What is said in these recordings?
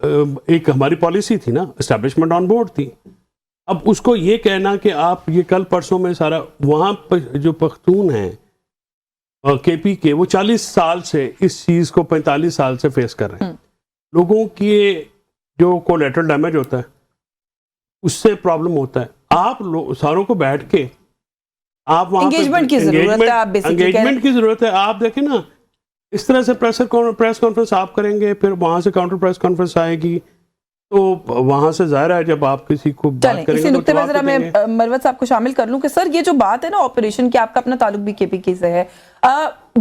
ایک ہماری پالیسی تھی نا, اسٹیبلشمنٹ آن بورڈ تھی. اب اس کو یہ کہنا کہ آپ یہ کل پرسوں میں سارا وہاں جو پختون ہیں کے پی کے, وہ 40 سال سے اس چیز کو 45 سال سے فیس کر رہے ہیں. لوگوں کی جو کولیٹرل ڈیمیج ہوتا ہے اس سے پرابلم ہوتا ہے. آپ ساروں کو بیٹھ کے آپ وہاں انگیجمنٹ کی ضرورت ہے, آپ انگیجمنٹ کی ضرورت ہے. آپ دیکھیں نا اس طرح سے پریس کانفرنس آپ کریں گے, پھر وہاں سے کاؤنٹر پریس کانفرنس آئے گی, تو وہاں سے ظاہر ہے جب آپ کسی کو بات کریں اسی گے نقطے میں ذرا میں مروت صاحب کو شامل کر لوں کہ سر یہ جو بات ہے نا آپریشن کی, آپ کا اپنا تعلق بھی کے پی کے سے ہے,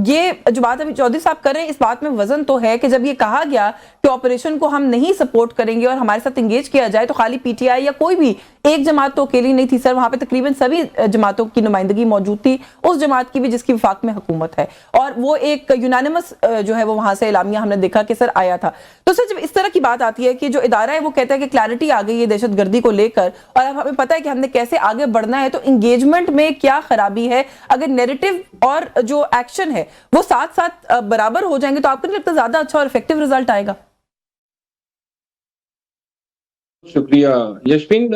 یہ جو بات ابھی چودھری صاحب کر رہے ہیں اس بات میں وزن تو ہے کہ جب یہ کہا گیا کہ آپریشن کو ہم نہیں سپورٹ کریں گے اور ہمارے ساتھ انگیج کیا جائے, تو خالی پی ٹی آئی یا کوئی بھی ایک جماعت تو اکیلی نہیں تھی سر, وہاں پہ تقریباً سبھی جماعتوں کی نمائندگی موجود تھی, اس جماعت کی بھی جس کی وفاق میں حکومت ہے, اور وہ ایک یونانیمس جو ہے وہ وہاں سے اعلامیہ ہم نے دیکھا کہ سر آیا تھا. تو سر جب اس طرح کی بات آتی ہے کہ جو ادارہ ہے وہ کہتا ہے کہ کلیئرٹی آ گئی ہے دہشت گردی کو لے کر اور اب ہمیں پتہ ہے کہ ہم نے کیسے آگے بڑھنا ہے, تو انگیجمنٹ میں کیا خرابی ہے؟ اگر نیریٹو اور جو ایکشن ہے وہ ساتھ ساتھ برابر ہو جائیں گے تو آپ کو نہیں لگتا زیادہ اچھا اور افیکٹو رزلٹ آئے گا؟ شکریہ یشمین.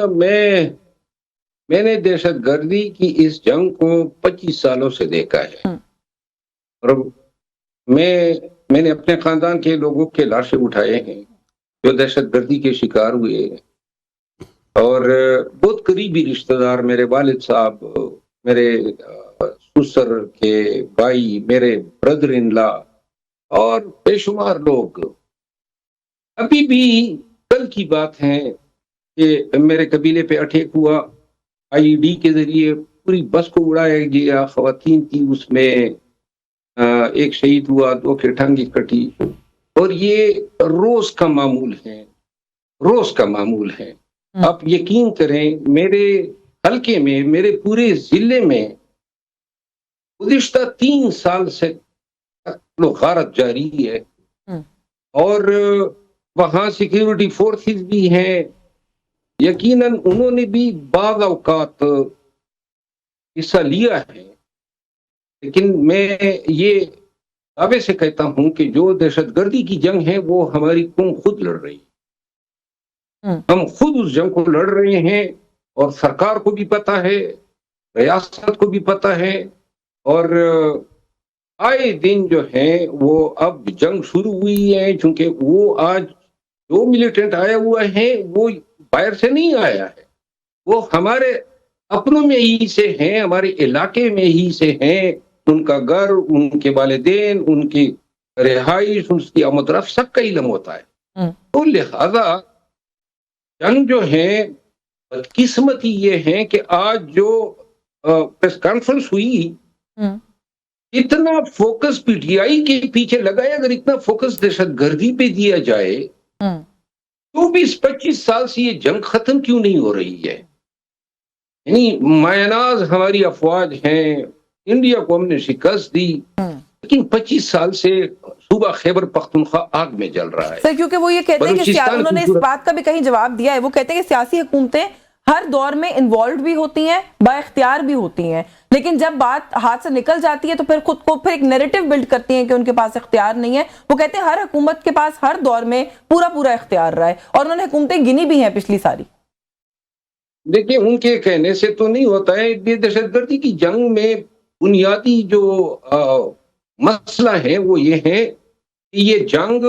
میں نے دہشت گردی کی اس جنگ کو 25 سالوں سے دیکھا ہے, اور میں نے اپنے خاندان کے لوگوں کے لاشیں اٹھائے ہیں جو دہشت گردی کے شکار ہوئے ہیں, اور بہت قریبی رشتہ دار, میرے والد صاحب, میرے سسر کے بھائی, میرے بردر ان لا اور بے شمار لوگ ابھی بھی کل کی بات ہے کہ میرے قبیلے پہ اٹیک ہوا, آئی ڈی کے ذریعے پوری بس کو اڑایا گیا, خواتین تھی اس میں, ایک شہید ہوا, 2 کی ٹانگیں کٹی, اور یہ روز کا معمول ہے, روز کا معمول ہے. آپ یقین کریں میرے حلقے میں, میرے پورے ضلع میں گزشتہ 3 سال سے غارت جاری ہے, اور وہاں سیکیورٹی فورسز بھی ہیں, یقیناً انہوں نے بھی بعض اوقات حصہ لیا ہے, لیکن میں یہ دعوے سے کہتا ہوں کہ جو دہشت گردی کی جنگ ہے وہ ہماری قوم خود لڑ رہی ہے. ہم خود اس جنگ کو لڑ رہے ہیں, اور سرکار کو بھی پتا ہے, ریاست کو بھی پتا ہے, اور آئے دن جو ہیں وہ اب جنگ شروع ہوئی ہے, چونکہ وہ آج جو ملیٹنٹ آیا ہوا ہے وہ باہر سے نہیں آیا ہے, وہ ہمارے اپنوں میں ہی سے ہیں, ہمارے علاقے میں ہی سے ہیں. ان کا گھر, ان کے والدین, ان کی رہائش, ان کی آمد و رفت سب کا علم ہوتا ہے. تو لہذا جنگ جو ہے بدقسمتی یہ ہے کہ آج جو پریس کانفرنس ہوئی, اتنا فوکس پی ٹی آئی کے پیچھے لگا ہے. اگر اتنا فوکس دہشت گردی پہ دیا جائے تو بھی 25 سال سے یہ جنگ ختم کیوں نہیں ہو رہی ہے؟ یعنی مایاناز ہماری افواج ہیں, انڈیا کو ہم نے شکست دی, لیکن 25 سال سے صوبہ خیبر پختونخوا آگ میں جل رہا ہے. سر کیونکہ وہ یہ کہتے ہیں کہ انہوں نے اس بات کا بھی کہیں جواب دیا ہے, وہ کہتے ہیں کہ سیاسی حکومتیں ہر دور میں انوالوڈ بھی ہوتی ہیں, با اختیار بھی ہوتی ہیں, لیکن جب بات ہاتھ سے نکل جاتی ہے تو پھر خود کو پھر ایک نیریٹو بلڈ کرتی ہیں کہ ان کے پاس اختیار نہیں ہے. وہ کہتے ہیں ہر حکومت کے پاس ہر دور میں پورا اختیار رہا ہے, اور انہوں نے حکومتیں گنی بھی ہیں پچھلی ساری. دیکھیں ان کے کہنے سے تو نہیں ہوتا ہے. یہ دہشت گردی کی جنگ میں بنیادی جو مسئلہ ہے وہ یہ ہے کہ یہ جنگ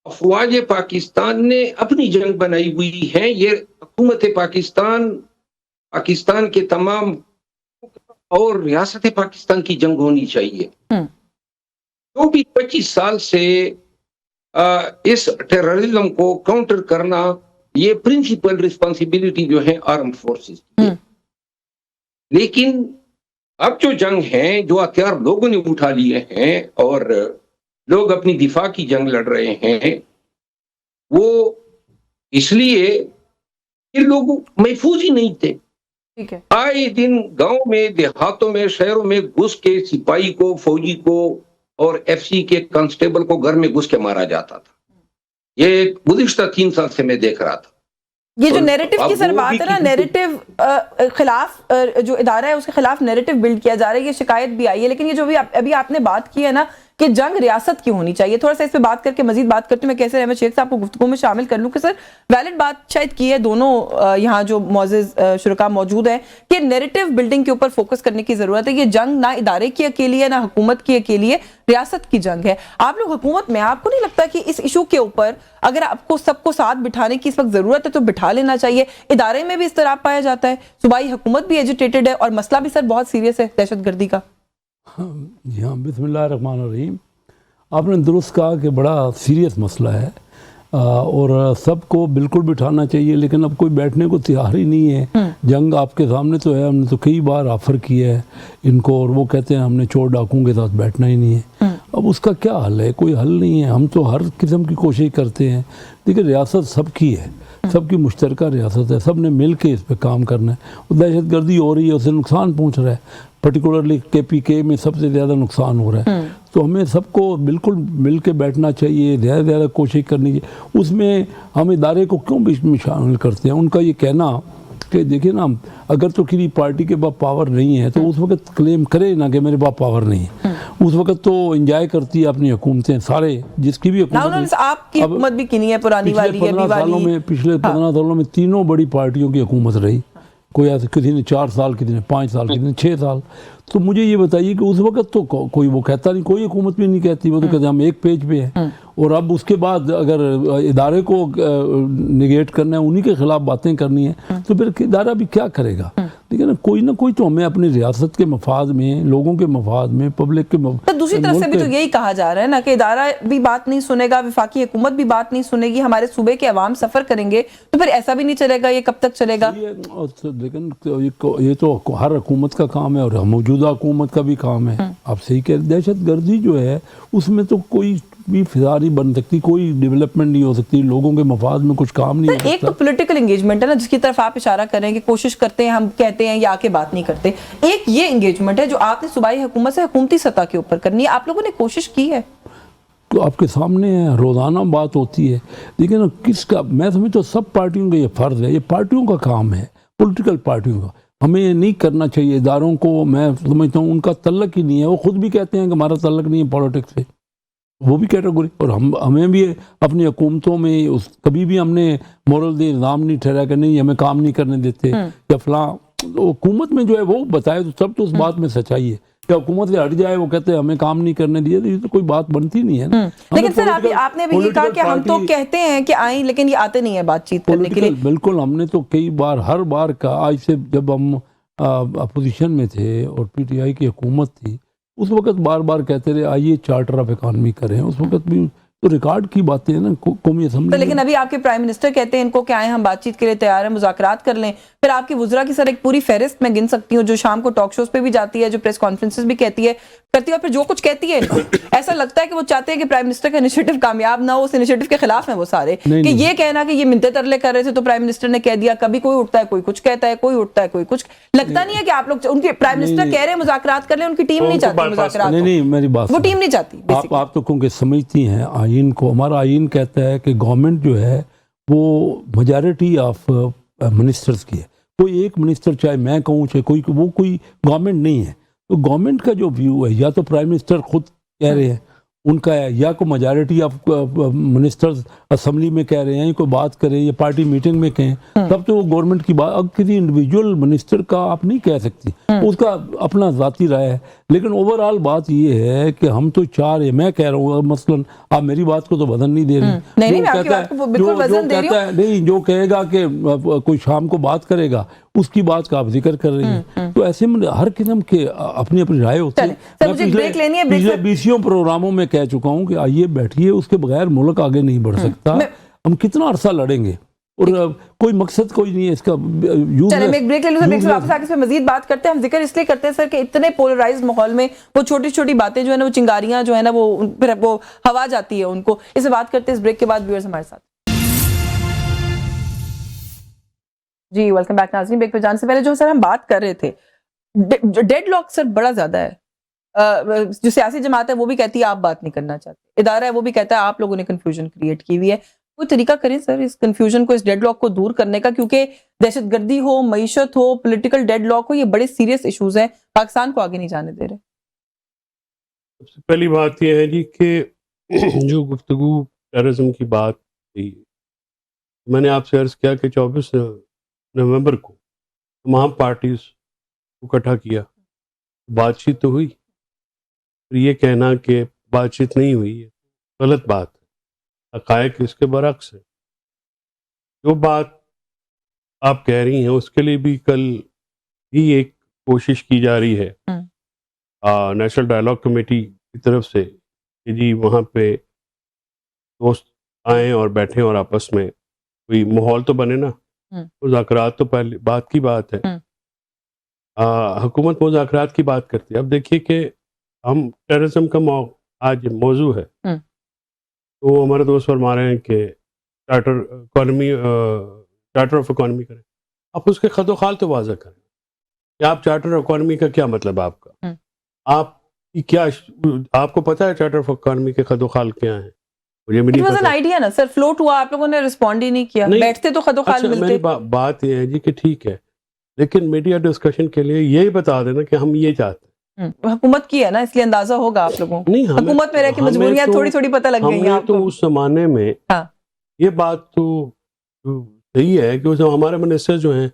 افواج پاکستان نے اپنی جنگ بنائی ہوئی ہے. یہ حکومت پاکستان کے تمام اور ریاست پاکستان کی جنگ ہونی چاہیے. تو بھی 25 سال سے اس ٹیررزم کو کاؤنٹر کرنا یہ پرنسپل ریسپانسبلٹی جو ہے آرم فورسز کی. لیکن اب جو جنگ ہے, جو ہتھیار لوگوں نے اٹھا لیے ہیں اور لوگ اپنی دفاع کی جنگ لڑ رہے ہیں, وہ اس لیے کہ لوگ محفوظ ہی نہیں تھے. آئے دن گاؤں میں, دیہاتوں میں, شہروں میں گھس کے سپاہی کو, فوجی کو اور ایف سی کے کانسٹیبل کو گھر میں گھس کے مارا جاتا تھا. یہ گزشتہ 3 سال سے میں دیکھ رہا تھا. یہ جو نیریٹو کی سر بات ہے نا, نیریٹو خلاف جو ادارہ ہے اس کے خلاف نیریٹو بلڈ کیا جا رہا ہے, یہ شکایت بھی آئی ہے. لیکن یہ جو ابھی آپ نے بات کی ہے نا کہ جنگ ریاست کی ہونی چاہیے. تھوڑا سا اس پہ بات کر کے مزید بات کرتے ہیں. میں کیسر احمد شیخ صاحب کو گفتگو میں شامل کر لوں کہ سر ویلڈ بات شاید کی ہے دونوں یہاں جو معزز شرکا موجود ہیں کہ نیریٹو بلڈنگ کے اوپر فوکس کرنے کی ضرورت ہے. یہ جنگ نہ ادارے کی اکیلی ہے نہ حکومت کی اکیلی ہے, ریاست کی جنگ ہے. آپ لوگ حکومت میں, آپ کو نہیں لگتا کہ اس ایشو کے اوپر اگر آپ کو سب کو ساتھ بٹھانے کی اس وقت ضرورت ہے تو بٹھا لینا چاہیے؟ ادارے میں بھی اس طرح پایا جاتا ہے, صوبائی حکومت بھی ایجیٹیٹڈ ہے اور مسئلہ بھی سر بہت سیریس ہے دہشت گردی کا. جی ہاں, بسم اللہ الرحمن الرحیم. آپ نے درست کہا کہ بڑا سیریس مسئلہ ہے اور سب کو بالکل بٹھانا چاہیے, لیکن اب کوئی بیٹھنے کو تیار ہی نہیں ہے. جنگ آپ کے سامنے تو ہے, ہم نے تو کئی بار آفر کیا ہے ان کو اور وہ کہتے ہیں ہم نے چور ڈاکوں کے ساتھ بیٹھنا ہی نہیں ہے. اب اس کا کیا حل ہے؟ کوئی حل نہیں ہے. ہم تو ہر قسم کی کوشش کرتے ہیں. دیکھیں ریاست سب کی ہے, سب کی مشترکہ ریاست ہے, سب نے مل کے اس پہ کام کرنا ہے. وہ دہشت گردی ہو رہی ہے, اسے نقصان پہنچ رہا ہے, پرٹیکولرلی KPK میں سب سے زیادہ نقصان ہو رہا ہے. تو ہمیں سب کو بالکل مل کے بیٹھنا چاہیے, زیادہ زیادہ کوشش کرنی چاہیے. اس میں ہم ادارے کو کیوں بیچ میں شامل کرتے ہیں؟ ان کا یہ کہنا کہ دیکھیں نا, اگر تو کسی پارٹی کے پاس پاور نہیں ہے تو اس وقت کلیم کرے نا کہ میرے پاس پاور نہیں ہے. اس وقت تو انجوائے کرتی ہے اپنی حکومتیں سارے, جس کی بھی حکومت. آپ کی حکومت بھی کی نہیں ہے, پرانی والی ہے, ابھی والی. پچھلے 15 سالوں میں تینوں بڑی پارٹیوں کی حکومت رہی. کوئی ایسے کسی نے 4 سال, کسی نے 5 سال, کسی نے 6 سال. تو مجھے یہ بتائیے کہ اس وقت تو کوئی وہ کہتا نہیں, کوئی حکومت بھی نہیں کہتی, وہ تو کہتے ہیں ہم ایک پیج پہ ہیں. اور اب اس کے بعد اگر ادارے کو نگیٹ کرنا ہے, انہی کے خلاف باتیں کرنی ہیں, تو پھر ادارہ بھی کیا کرے گا؟ لیکن نہ کوئی تو ہمیں اپنی ریاست کے مفاد میں, لوگوں کے مفاد میں, پبلک کے مفاد. دوسری طرف سے بھی تو یہی کہا جا رہا ہے نا کہ ادارہ بھی بات نہیں سنے گا, وفاقی حکومت بھی بات نہیں سنے گی, ہمارے صوبے کے عوام سفر کریں گے, تو پھر ایسا بھی نہیں چلے گا. یہ کب تک چلے گا؟ لیکن یہ تو ہر حکومت کا کام ہے اور موجودہ حکومت کا بھی کام ہے. آپ صحیح کہہ رہے. دہشت گردی جو ہے اس میں تو کوئی بھی فضا نہیں بن سکتی, کوئی ڈیولپمنٹ نہیں ہو سکتی, لوگوں کے مفاد میں کچھ کام نہیں ہو سکتا. ایک تو پولیٹیکل انگیجمنٹ ہے نا, جس کی طرف آپ اشارہ کریں کہ کوشش کرتے ہیں, ہم کہتے ہیں یا آ کے بات نہیں کرتے. ایک یہ انگیجمنٹ ہے جو آپ نے صوبائی حکومت سے حکومتی سطح کے اوپر کرنی ہے. آپ لوگوں نے کوشش کی ہے؟ تو آپ کے سامنے ہے, روزانہ بات ہوتی ہے. لیکن کس کا, میں سمجھتا ہوں سب پارٹیوں کا یہ فرض ہے, یہ پارٹیوں کا کام ہے, پولیٹیکل پارٹیوں کا. ہمیں یہ نہیں کرنا چاہیے. اداروں کو میں سمجھتا ہوں ان کا تعلق ہی نہیں ہے. وہ خود بھی کہتے ہیں کہ ہمارا تعلق نہیں ہے پولیٹکس سے, وہ بھی کیٹیگوری. اور ہمیں بھی اپنی حکومتوں میں کبھی بھی ہم نے مورل دے نظام نہیں ٹھہرا کہ نہیں ہمیں کام نہیں کرنے دیتے یا فلاں. حکومت میں جو ہے وہ بتائے تو سب تو اس بات میں سچائی ہے. کہ حکومت سے ہٹ جائے, وہ کہتے ہیں ہمیں کام نہیں کرنے دیے, تو یہ تو کوئی بات بنتی نہیں ہے نا. لیکن سر آپ نے بھی یہ کہا کہ ہم تو کہتے ہیں کہ آئیں, لیکن یہ آتے نہیں ہیں بات چیت کرنے کے لیے. بالکل, ہم نے تو کئی بار, ہر بار کا, آج سے جب ہم اپوزیشن میں تھے اور PTI کی حکومت تھی, اس وقت بار بار کہتے رہے آئیے چارٹر آف اکانومی کریں. اس وقت بھی تو ریکارڈ کی باتیں ہیں نا قومی اسمبلی. لیکن ابھی آپ کے پرائم منسٹر کہتے ہیں ان کو کہ آئیں ہم بات چیت کے لیے تیار ہیں, مذاکرات کر لیں. پھر آپ کی وزراء کی سر ایک پوری فہرست میں گن سکتی ہوں جو شام کو ٹاک شوز پہ بھی جاتی ہے, جو پریس کانفرنسز بھی کرتی ہے, اور پھر جو کچھ کہتی ہے ایسا لگتا ہے کہ وہ چاہتے ہیں کہ پرائم منسٹر کا انیشیٹو کامیاب نہ ہو. اس انیشیٹو کے خلاف ہیں وہ سارے, کہ یہ کہنا کہ یہ منتے ترلے کر رہے تھے تو پرائم منسٹر نے کہہ دیا. کبھی کوئی اٹھتا ہے, کوئی کچھ کہتا ہے, کوئی اٹھتا ہے, کوئی کچھ. لگتا نہیں ہے کہ آپ لوگ, ان کے پرائم منسٹر کہہ رہے ہیں مذاکرات کر لیں, ان کی ٹیم نہیں چاہتی مذاکرات. نہیں, میری بات, وہ ٹیم نہیں چاہتی. آپ تو کیونکہ سمجھتی ہیں آئین کو. ہمارا آئین کہتا ہے کہ گورنمنٹ جو ہے وہ میجارٹی آف منسٹرز کی ہے. کوئی ایک منسٹر, چاہے میں کہوں چاہے کوئی, وہ کوئی گورنمنٹ نہیں ہے. تو گورنمنٹ کا جو ویو ہے, یا تو پرائم منسٹر خود کہہ رہے ہیں ان کا ہے, یا کوئی میجارٹی آف منسٹرز اسمبلی میں کہہ رہے ہیں, کوئی بات کریں یا پارٹی میٹنگ میں کہیں, تب تو وہ گورنمنٹ کی بات. اب کسی انڈیویجول منسٹر کا آپ نہیں کہہ سکتی, اس کا اپنا ذاتی رائے ہے. لیکن اوور آل بات یہ ہے کہ ہم تو چار ہیں. میں کہہ رہا ہوں مثلا, آپ میری بات کو تو وزن نہیں دے رہی. جو کہے گا کہ کوئی شام کو بات کرے گا, اس کی بات کا آپ ذکر کر رہی ہیں. تو ایسے میں ہر قسم کے اپنی اپنی رائے ہوتی ہے. میں پچھلے 20 پروگراموں میں کہہ چکا ہوں کہ آئیے بیٹھیے, اس کے بغیر ملک آگے نہیں بڑھ سکتا. ہم کتنا عرصہ لڑیں گے اور کوئی مقصد کوئی نہیں ہے اس کا. چلیں میں ایک بریک لے لوں, بریک سے واپس آ کے اس پہ مزید بات کرتے ہیں. ہم ذکر اس لیے کرتے ہیں سر کہ اتنے پولرائزڈ ماحول میں وہ چھوٹی چھوٹی باتیں جو ہے نا, وہ چنگاریاں جو ہے نا, وہ ہوا جاتی ہے ان کو. اس سے بات کرتے ہیں اس بریک کے بعد. ویورز ہمارے ساتھ. جی ویلکم بیک ناظرین. بریک پہ جانے سے پہلے جو سر ہم بات کر رہے تھے, ڈیڈ لاک سر بڑا زیادہ ہے. جو سیاسی جماعت ہے وہ بھی کہتی ہے آپ بات نہیں کرنا چاہتے, ادارہ ہے وہ بھی کہتا ہے آپ لوگوں نے کنفیوژن کریٹ کی ہوئی ہے. کوئی طریقہ کریں سر اس کنفیوژن کو, اس ڈیڈ لاک کو دور کرنے کا, کیونکہ دہشت گردی ہو, معیشت ہو, پولیٹیکل ڈیڈ لاک ہو, یہ بڑے سیریس ایشوز ہیں, پاکستان کو آگے نہیں جانے دے رہے. سب سے پہلی بات یہ ہے جی کہ جو گفتگو ٹیررزم کی بات تھی، میں نے آپ سے عرض کیا کہ 24 نومبر کو تمام پارٹیز کو اکٹھا کیا، بات چیت تو ہوئی، پھر یہ کہنا کہ بات چیت نہیں ہوئی ہے غلط بات ہے، حقائق اس کے برعکس ہے۔ جو بات آپ کہہ رہی ہیں اس کے لیے بھی کل بھی ایک کوشش کی جا رہی ہے نیشنل ڈائلاگ کمیٹی کی طرف سے کہ جی وہاں پہ دوست آئیں اور بیٹھیں اور آپس میں کوئی ماحول تو بنے نا، مذاکرات تو پہلی بات کی بات ہے۔ حکومت مذاکرات کی بات کرتی ہے۔ اب دیکھیے کہ ہم ٹیررزم کا آج موضوع ہے، تو ہمارے دوست فرما رہے ہیں کہ چارٹر آف اکانومی کریں، آپ اس کے خد و خال تو واضح کریں کہ آپ چارٹر آف اکانومی کا کیا مطلب ہے، آپ کا آپ کی کیا، آپ کو پتہ ہے چارٹر آف اکانومی کے خد و خال کیا ہیں؟ مجھے بھی نہیں پتہ۔ آئیڈیا نا سر، فلوٹ ہوا، آپ لوگوں نے رسپونڈ ہی نہیں کیا، بیٹھتے تو خد و خال ملتے۔ میری بات یہ ہے جی کہ ٹھیک ہے، لیکن میڈیا ڈسکشن کے لیے یہی بتا دینا کہ ہم یہ چاہتے ہیں۔ حکومت کی ہے نا، اس لیے اندازہ ہوگا آپ لوگوں کو، حکومت میں رہ کے مجبوریاں تھوڑی تھوڑی پتہ لگ گئی ہیں آپ کو۔ تو اس زمانے میں یہ بات تو صحیح ہے کہ ہمارے منسٹر جو ہیں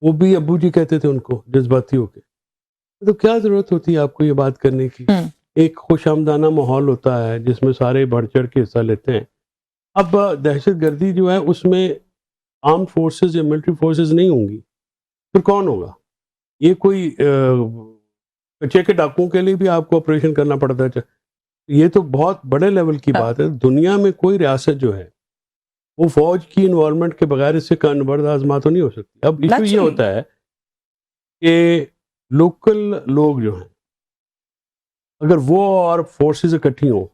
وہ بھی ابو جی کہتے تھے ان کو جذباتی ہو کے، تو کیا ضرورت ہوتی ہے آپ کو یہ بات کرنے کی؟ ایک خوش آمدانہ ماحول ہوتا ہے جس میں سارے بڑھ چڑھ کے حصہ لیتے ہیں۔ اب دہشت گردی جو ہے اس میں آرم فورسز یا ملٹری فورسز نہیں ہوں گی، پھر کون ہوگا؟ یہ کوئی کچے کے ڈاکوؤں کے لیے بھی آپ کو آپریشن کرنا پڑتا ہے، یہ تو بہت بڑے لیول کی بات ہے۔ دنیا میں کوئی ریاست جو ہے وہ فوج کی انوالومنٹ کے بغیر اس سے کانبرد آزما تو نہیں ہو سکتی۔ اب ایشو یہ ہوتا ہے کہ لوکل لوگ جو ہیں اگر وہ اور فورسز اکٹھی ہوں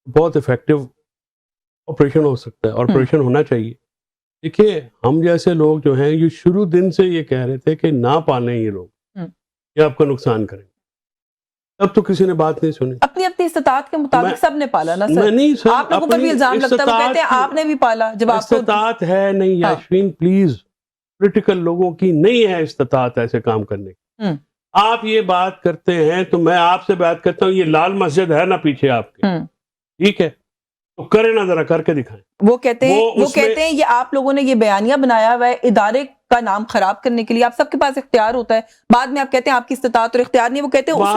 بہت افیکٹو آپریشن ہو سکتا ہے، آپریشن ہونا چاہیے۔ دیکھیے ہم جیسے لوگ جو ہیں یہ شروع دن سے یہ کہہ رہے تھے کہ نہ پالیں یہ لوگ، یہ آپ کا نقصان کریں، تب تو کسی نے بات نہیں سنی۔ اپنی اپنی استطاعت کے مطابق سب نے پالا نا میں نہیں سر، آپ لوگوں پر بھی الزام لگتا ہے، وہ کہتے ہیں آپ نے بھی پالا جب آپ کو استطاعت ہے نہیں۔ یاشوین پلیز، پولیٹیکل لوگوں کی نہیں ہے استطاعت ایسے کام کرنے کی۔ آپ یہ بات کرتے ہیں تو میں آپ سے بات کرتا ہوں، یہ لال مسجد ہے نا پیچھے آپ کے، ٹھیک ہے، تو کریں نا، ذرا کر کے دکھائیں۔ وہ کہتے ہیں یہ آپ لوگوں نے یہ بیانیہ بنایا ہوا ہے ادارے کا نام خراب کرنے کے لیے، آپ سب کے پاس اختیار ہوتا ہے، بعد میں آپ کہتے ہیں آپ کی استطاعت اور اختیار نہیں۔ وہ کہتے ہیں اس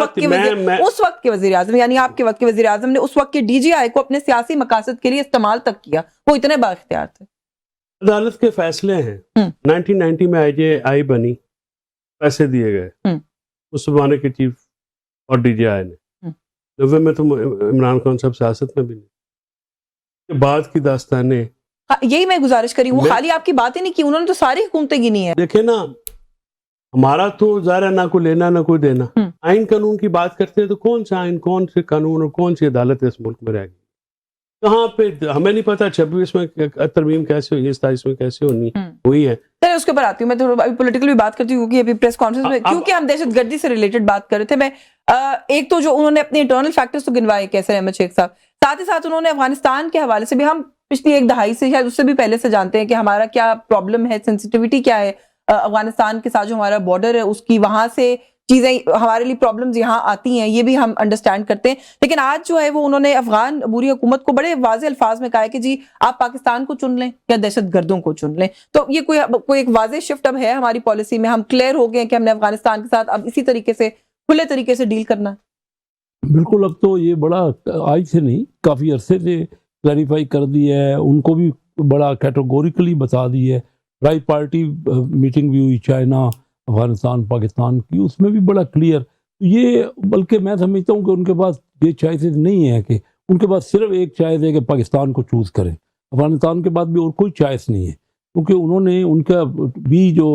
وقت کے وزیر اعظم، یعنی آپ کے وقت کے وزیر اعظم نے اس وقت کے ڈی جی آئی کو اپنے سیاسی مقاصد کے لیے استعمال تک کیا، وہ اتنے با اختیار تھے۔ عدالت کے فیصلے ہیں۔ 1990 میں آئی جے آئی بنی، پیسے دیے گئے اس زمانے کے چیف اور ڈی جی آئی نے۔ 90 میں تو عمران خان صاحب سیاست میں بھی نہیں، بعد کی داستانیں۔ یہی میں گزارش کری ہوں، خالی آپ کی باتیں نہیں کی، انہوں نے تو ساری حکومتیں گنی ہیں۔ دیکھیں نا، ہمارا تو ظاہر نہ کوئی لینا نہ کوئی دینا۔ آئین قانون کی بات کرتے ہیں تو کون سا آئین، کون سے قانون اور کون سی عدالت اس ملک میں رہ گئی؟ کہاں پہ ہمیں نہیں پتا 26 میں ترمیم کیسے ہوئی ہے، 27 میں کیسے ہوئی ہے۔ چلے اس کے اوپر آتی ہوں، میں تھوڑا ابھی پولیٹیکل بھی بات کرتی ہوں کیونکہ ابھی پریس کانفرنس میں، کیونکہ ہم دہشت گردی سے ریلیٹڈ بات کر رہے تھے، میں ایک تو جو انہوں نے اپنے انٹرنل فیکٹرز تو گنوائے کیسر احمد شیخ صاحب، ساتھ ہی ساتھ انہوں نے افغانستان کے حوالے سے بھی، ہم پچھلی ایک دہائی سے شاید اس سے بھی پہلے سے جانتے ہیں کہ ہمارا کیا پرابلم ہے، سینسٹیوٹی کیا ہے افغانستان کے ساتھ جو ہمارا بارڈر ہے اس کی، وہاں سے چیزیں ہمارے لیے پرابلمز یہاں آتی ہیں، یہ بھی ہم انڈرسٹینڈ کرتے ہیں۔ لیکن آج جو ہے وہ انہوں نے افغان عبوری حکومت کو بڑے واضح الفاظ میں کہا ہے کہ جی آپ پاکستان کو چن لیں یا دہشت گردوں کو چن لیں۔ تو یہ کوئی ایک واضح شفٹ اب ہے ہماری پالیسی میں، ہم کلیئر ہو گئے کہ ہم نے افغانستان کے ساتھ اب اسی طریقے سے کھلے طریقے سے ڈیل کرنا ہے۔ بالکل، اب تو یہ بڑا آج سے نہیں کافی عرصے سے کلیریفائی کر دی ہے، ان کو بھی بڑا کیٹیگوریکلی بتا دی ہے۔ رائی پارٹی میٹنگ بھی ہوئی چائنا افغانستان پاکستان کی، اس میں بھی بڑا کلیئر، یہ بلکہ میں سمجھتا ہوں کہ ان کے پاس یہ چوائسز نہیں ہے، کہ ان کے پاس صرف ایک چوائس ہے کہ پاکستان کو چوز کریں، افغانستان کے بعد بھی اور کوئی چوائس نہیں ہے، کیونکہ انہوں نے ان کا بھی جو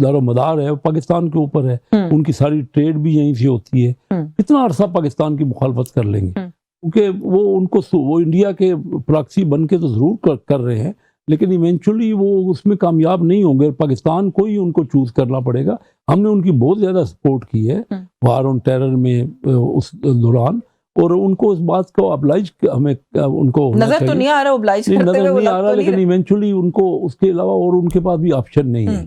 دار و مدار ہے وہ پاکستان کے اوپر ہے، ان کی ساری ٹریڈ بھی یہیں سے ہوتی ہے۔ کتنا عرصہ پاکستان کی مخالفت کر لیں گے، کیونکہ وہ ان کو وہ انڈیا کے پراکسی بن کے تو ضرور کر رہے ہیں، لیکن ایونچولی وہ اس میں کامیاب نہیں ہوں گے، پاکستان کو ہی ان کو چوز کرنا پڑے گا۔ ہم نے ان کی بہت زیادہ سپورٹ کی ہے وار آن ٹیرر میں اس دوران، اور ان کو اس بات کو ابلائج ہمیں ان کو نظر تو نہیں آ رہا، ابلائج کرتے ہوئے نہیں آ رہا، لیکن ایونچولی ان کو اس کے علاوہ اور ان کے پاس بھی آپشن نہیں ہے،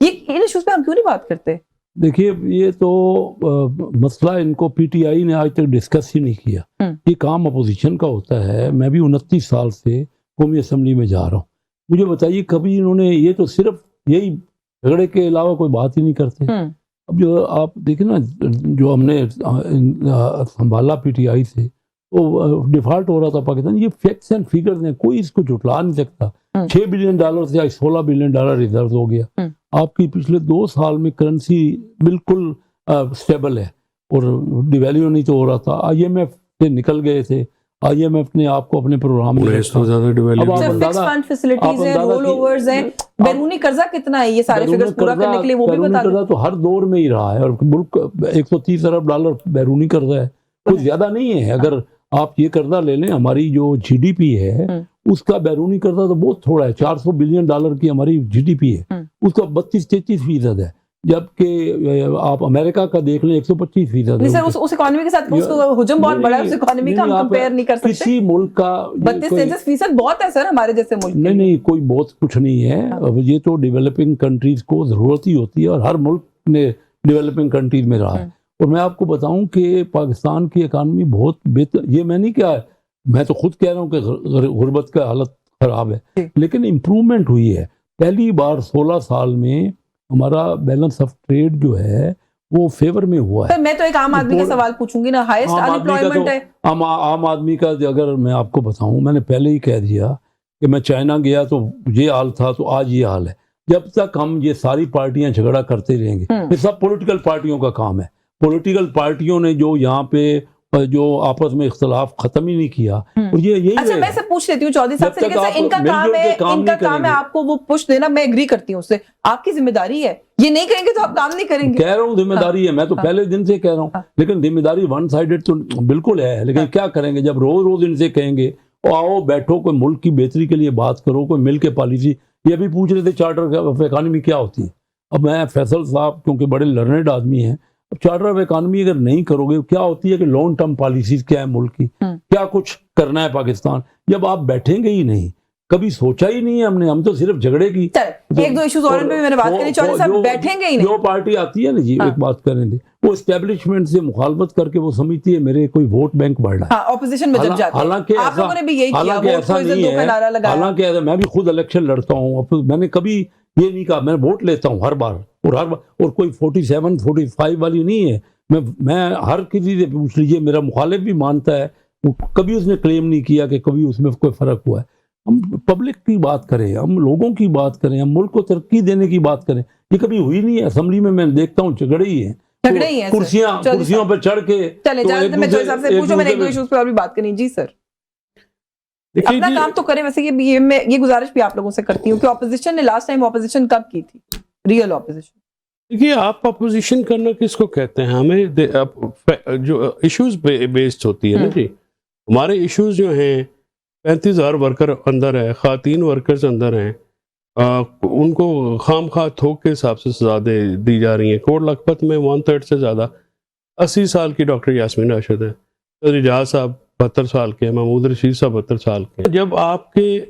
یہ ان ایشوز پہ ہم کیوں نہیں بات کرتے؟ دیکھیے یہ تو مسئلہ ان کو پی ٹی آئی نے آج تک ڈسکس ہی نہیں کیا. یہ کام اپوزیشن کا ہوتا ہے. میں بھی 29 سال سے قومی اسمبلی میں جا رہا ہوں. مجھے بتائیے کبھی انہوں نے یہ تو صرف یہی جھگڑے کے علاوہ کوئی بات ہی نہیں کرتے. اب جو آپ دیکھیں نا جو ہم نے سنبھالا پی ٹی آئی سے وہ ڈیفالٹ ہو رہا تھا پاکستان. یہ فیکٹس اینڈ فیگرز ہیں, کوئی اس کو جھٹلا نہیں سکتا. $6 بلین سے آج $16 بلین ریزرو ہو گیا. آپ کی پچھلے 2 سال میں کرنسی بالکل سٹیبل ہے اور ڈیویلیو نہیں تو ہو رہا تھا. آئی ایم ایف سے نکل گئے تھے. آئی ایم ایف نے آپ کو اپنے پروگرام میں بیرونی قرضہ کتنا ہے, یہ سارے فگرز پورا کرنے کے لیے وہ بھی بتا دیں. قرضہ تو ہر دور میں ہی رہا ہے اور ملک $130 ارب بیرونی قرضہ ہے. کچھ زیادہ نہیں ہے. اگر آپ یہ قرضہ لے لیں, ہماری جو جی ڈی پی ہے اس کا بیرونی قرضہ تو بہت تھوڑا ہے. $400 بلین کی ہماری جی ڈی پی ہے, اس کا 32-33% ہے. جبکہ آپ امریکہ کا دیکھ لیں 125% ہے. سر اس اکانومی کے ساتھ حجم بہت بڑا ہے, اس اکانومی کا ہم کمپیئر نہیں کر سکتے. کسی ملک کا 32-33% بہت ہے سر ہمارے جیسے ملک. نہیں کوئی بہت کچھ نہیں ہے. یہ تو ڈیولپنگ کنٹریز کو ضرورت ہی ہوتی ہے اور ہر ملک نے ڈیولپنگ کنٹریز میں رہا ہے. اور میں آپ کو بتاؤں کہ پاکستان کی اکانومی بہت بہتر, یہ میں نہیں کہا, میں تو خود کہہ رہا ہوں کہ غربت کا حالت خراب ہے, لیکن امپرومنٹ ہوئی ہے. پہلی بار 16 سال میں ہمارا بیلنس آف ٹریڈ جو ہے وہ فیور میں ہوا ہے. میں تو ایک عام آدمی کا سوال پوچھوں گی نا, ہائیسٹ ان ایمپلائمنٹ ہے. عام آدمی کا اگر میں آپ کو بتاؤں, میں نے پہلے ہی کہہ دیا کہ میں چائنا گیا تو یہ حال تھا تو آج یہ حال ہے. جب تک ہم یہ ساری پارٹیاں جھگڑا کرتے رہیں گے, یہ سب پولیٹیکل پارٹیوں کا کام ہے. پولیٹیکل پارٹیوں نے جو یہاں پہ جو آپس میں اختلاف ختم ہی نہیں کیا. اور یہی اچھا میں سے پوچھ لیتی ہوں چودھری صاحب سے, لیکن ان کا کام ہے آپ کو وہ پش دینا. میں ایگری کرتی ہوں اس سے, آپ کی ذمہ داری ہے. یہ نہیں کریں گے تو آپ کام نہیں کریں گے. کہہ رہا ہوں ذمہ داری ہے, میں تو پہلے دن سے کہہ رہا ہوں. لیکن ذمہ داری ون سائیڈڈ تو بالکل ہے. لیکن کیا کریں گے جب روز روز ان سے کہیں گے آؤ بیٹھو کوئی ملک کی بہتری کے لیے بات کرو, کوئی مل کے پالیسی. یہ بھی پوچھ رہے تھے چارٹر آف اکانومی کیا ہوتی ہے. اب میں فیصل صاحب کیونکہ بڑے لرنڈ آدمی ہیں, چارٹر آف اکانومی اگر نہیں کرو گے کیا ہوتی ہے کہ لانگ ٹرم پالیسیز کیا ہے ملک کی, کیا کچھ کرنا ہے پاکستان. جب آپ بیٹھیں گے ہی نہیں, کبھی سوچا ہی نہیں ہے ہم تو صرف جھگڑے کی. ایک دو ایشوز اور پہ میں نے بات کرنی, چودھری صاحب بیٹھیں گے ہی نہیں. جو پارٹی آتی ہے نا جی, ایک بات کریں گے, وہ اسٹیبلشمنٹ سے مخالفت کر کے وہ سمجھتی ہے میرے کوئی ووٹ بینک بڑھ رہا ہے. اپوزیشن میں جب جاتے ہیں آپ لوگوں نے بھی یہی کیا, ایسا نہیں ہے. حالانکہ میں بھی خود الیکشن لڑتا ہوں, میں نے کبھی یہ نہیں کہا, میں ووٹ لیتا ہوں ہر بار, اور کوئی 47-45 والی نہیں ہے. میں ہر کسی سے پوچھ لیجیے, میرا مخالف بھی مانتا ہے, کبھی اس نے کلیم نہیں کیا کہ کبھی اس میں کوئی فرق ہوا ہے. ہم پبلک کی بات کریں, ہم لوگوں کی بات کریں, ہم ملک کو ترقی دینے کی بات کریں. یہ کبھی ہوئی نہیں ہے. اسمبلی میں دیکھتا ہوں جھگڑے ہی ہیں, کرسیوں پہ چڑھ کے. میں نے ایک دو ایشوز پہ اور بھی بات کرنی. جی سر, اپنا کام تو کریں. ویسے یہ گزارش بھی آپ لوگوں سے کرتی ہوں کہ اپوزیشن نے لاسٹ ٹائم اپوزیشن کب کی تھی, ریئل اپوزیشن. دیکھیے آپ اپوزیشن کرنا کس کو کہتے ہیں؟ ہمیں جو ایشوز بیسڈ ہوتی ہے نا جی, ہمارے ایشوز جو ہیں 35,000 ورکر اندر ہے, خواتین ورکرز اندر ہیں, ان کو خام خواہ تھوک کے حساب سے سزا دی جا رہی ہیں. کوٹ لکھپت میں 1/3 سے زیادہ 80 سال کی ڈاکٹر یاسمین راشد ہے, رجاز صاحب 72 سال کے, محمود رشید صاحب 72 سال کے. جب آپ کے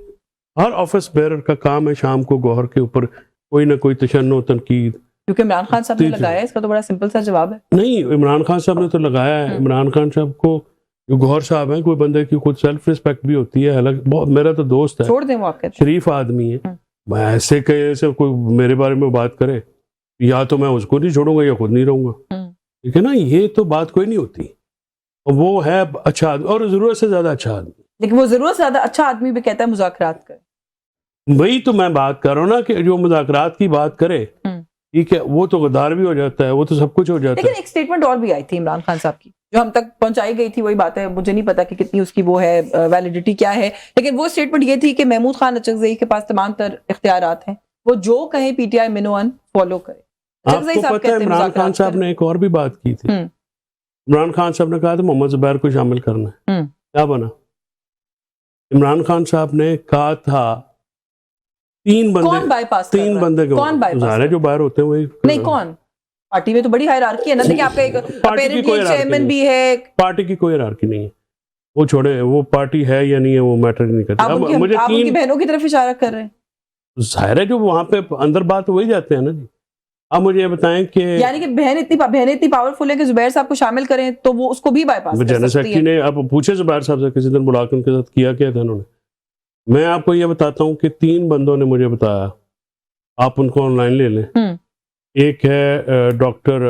ہر آفس بیرر کا کام ہے شام کو گوہر کے اوپر کوئی نہ کوئی تشنع تنقید, کیونکہ عمران خان صاحب نے لگایا ہے, اس کا تو بڑا سمپل سا جواب ہے. نہیں, عمران خان صاحب نے تو لگایا ہے. عمران خان صاحب کو جو گوہر صاحب ہیں, کوئی بندے کی خود سیلف رسپیکٹ بھی ہوتی ہے. حالانکہ بہت میرا تو دوست ہے, چھوڑ دیں وہ, آپ کہتے ہیں شریف آدمی ہے. میں ایسے کہ ایسے کوئی میرے بارے میں بات کرے, یا تو میں اس کو نہیں چھوڑوں گا یا خود نہیں رہوں گا. ٹھیک ہے نا, یہ تو بات کوئی نہیں ہوتی. وہ ہے اچھا آدمی اور ضرورت سے زیادہ اچھا آدمی, لیکن وہ ضرورت سے زیادہ اچھا آدمی بھی کہتا ہے مذاکرات کرے. وہی تو میں بات کر رہا ہوں نا کہ جو مذاکرات کی بات کرے, ٹھیک ہے, وہ تو غدار بھی ہو جاتا ہے, وہ تو سب کچھ ہو جاتا ہے. لیکن ایک سٹیٹمنٹ اور بھی آئی تھی عمران خان صاحب کی جو ہم تک پہنچائی گئی تھی, وہی بات ہے, مجھے نہیں پتا کہ کتنی اس کی وہ ہے ویلیڈیٹی کیا ہے, لیکن وہ سٹیٹمنٹ یہ تھی کہ محمود خان اچکزئی کے پاس تمام تر اختیارات ہیں, وہ جو کہیں پی ٹی آئی منوان فالو کرے. آپ کو پتہ ہے عمران خان صاحب نے ایک اور بھی بات کی تھی. عمران خان صاحب نے کہا تھا محمد زبیر کو شامل کرنا ہے, کیا بنا؟ عمران خان صاحب نے کہا تھا 3 بندے ظاہر ہے جو باہر ہوتے ہیں وہی نہیں. کون پارٹی میں تو بڑی ہائرارکی ہے نا, دیکھیں آپ کا ایک اپیرنٹلی چیئرمین بھی ہے. پارٹی کی کوئی ہائرارکی نہیں ہے, وہ چھوڑے, وہ پارٹی ہے یا نہیں ہے وہ میٹر نہیں کرتا. آپ ان کی بہنوں کی طرف اشارہ کر رہے ہیں. ظاہر ہے جو وہاں پہ اندر بات وہی جاتے ہیں نا جی. آپ مجھے یہ بتائیں کہ یعنی کہ بہن اتنی پاورفل ہے کہ زبیر صاحب کو شامل کریں تو وہ اس کو بھی بائی پاس کر جنرل سکتی سیکرٹری ہے. نے آپ پوچھے زبیر صاحب سے کسی دن بلا کے ان کے ساتھ کیا تھا انہوں نے. میں آپ کو یہ بتاتا ہوں کہ 3 بندوں نے مجھے بتایا, آپ ان کو آن لائن لے لیں. ایک ہے ڈاکٹر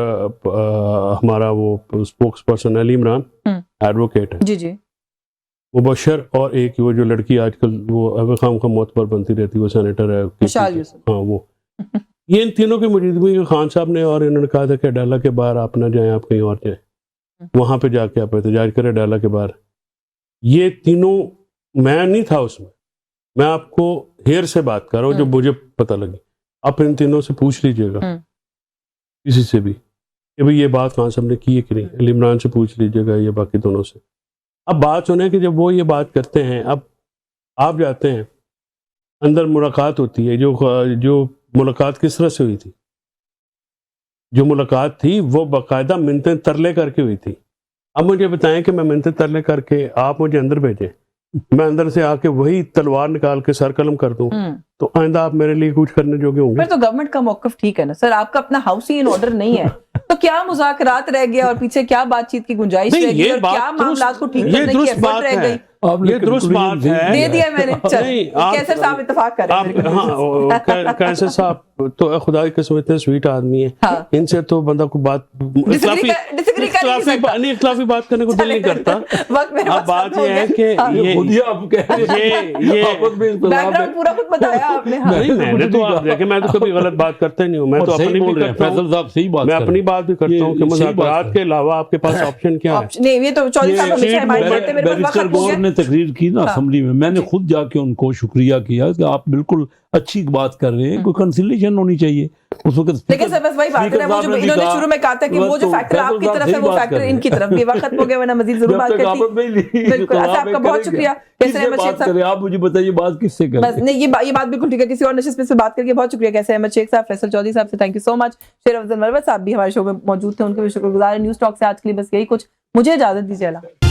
ہمارا وہ spokes person Ali Imran, advocate ہے جی مبشر, اور ایک وہ جو لڑکی آج کل وہ خام کا معتبر بنتی رہتی وہ سینیٹر ہے مشال یوسف. ہاں وہ یہ ان تینوں کی موجودگی خان صاحب نے, اور انہوں نے کہا تھا کہ ڈالا کے باہر آپ نہ جائیں, آپ کہیں اور جائیں, وہاں پہ جا کے آپ احتجاج کریں ڈالا کے باہر. یہ تینوں, میں نہیں تھا اس میں آپ کو ہیر سے بات کر رہا ہوں جو مجھے پتہ لگی. آپ ان تینوں سے پوچھ لیجئے گا کسی سے بھی کہ بھئی یہ بات خان صاحب نے کی ہے کہ نہیں. علی عمران سے پوچھ لیجئے گا, یہ باقی دونوں سے. اب بات سنیں کہ جب وہ یہ بات کرتے ہیں, اب آپ جاتے ہیں اندر ملاقات ہوتی ہے, جو ملاقات کس طرح سے ہوئی تھی, جو ملاقات تھی وہ باقاعدہ منتیں ترلے کر کے ہوئی تھی. اب مجھے بتائیں کہ میں منتیں ترلے کر کے آپ مجھے اندر بھیجیں, میں اندر سے آ کے وہی تلوار نکال کے سر قلم کر دوں, تو آئندہ آپ میرے لیے کچھ کرنے جوگے ہوں گے؟ پھر تو گورنمنٹ کا موقف ٹھیک ہے نا سر, آپ کا اپنا ہاؤسی ان آرڈر نہیں ہے تو کیا مذاکرات رہ گیا اور پیچھے کیا بات چیت کی گنجائش رہ گئی اور کیا معاملات کو ٹھیک کرنے کی ایفرٹ رہ گئی؟ یہ درست بات ہے, دے دیا میں نے. کیسر صاحب اتفاق کر رہے ہیں. ہاں کیسر صاحب تو خدا کی قسم اتنے سویٹ آدمی ہیں, ان سے تو بندہ کو بات اختلافی بات کرنے کو دل نہیں کرتا. اب بات یہ ہے کہ پورا خود بتایا آپ نے. میں تو کبھی غلط بات کرتا ہی نہیں ہوں, میں تو اپنی بھی کرتا ہوں, میں اپنی بات بھی کرتا ہوں کہ مذاکرات کے علاوہ آپ کے پاس آپشن کیا ہے. نہیں یہ تو چودھری صاحب ہمیشہ حمایت کرتے ہیں. بیرسٹر گور نے تقریر کی نا اسمبلی میں نے خود جا کے ان کو شکریہ کیا کہ آپ بالکل اچھی بات کر رہے ہیں, کوئی کنسیلیشن ہونی چاہیے اس وقت. لیکن سر بس وہی بات ہے, وہ جو انہوں نے شروع میں کہا تھا کہ وہ جو فیکٹر آپ کی طرف ہے وہ فیکٹر ان کی طرف بھی. وقت ختم ہو گیا, ورنہ مزید ضرور بات کرتی. بالکل آپ کا بہت شکریہ. کیسر احمد شیخ صاحب, آپ مجھے بتائیے بات کس سے کریں؟ بس نہیں یہ بات بالکل ٹھیک ہے, کسی اور نشست سے بات کر کے بہت شکریہ. کیسر احمد شیخ صاحب, فیصل چودھری صاحب سے تھینک یو سو مچ. شیر افضل مروت صاحب بھی ہمارے شو میں موجود تھے, ان کے بھی شکر گزار. نیوز ٹاک سے آج کے لیے بس یہی کچھ, مجھے اجازت دیجیے. اللہ.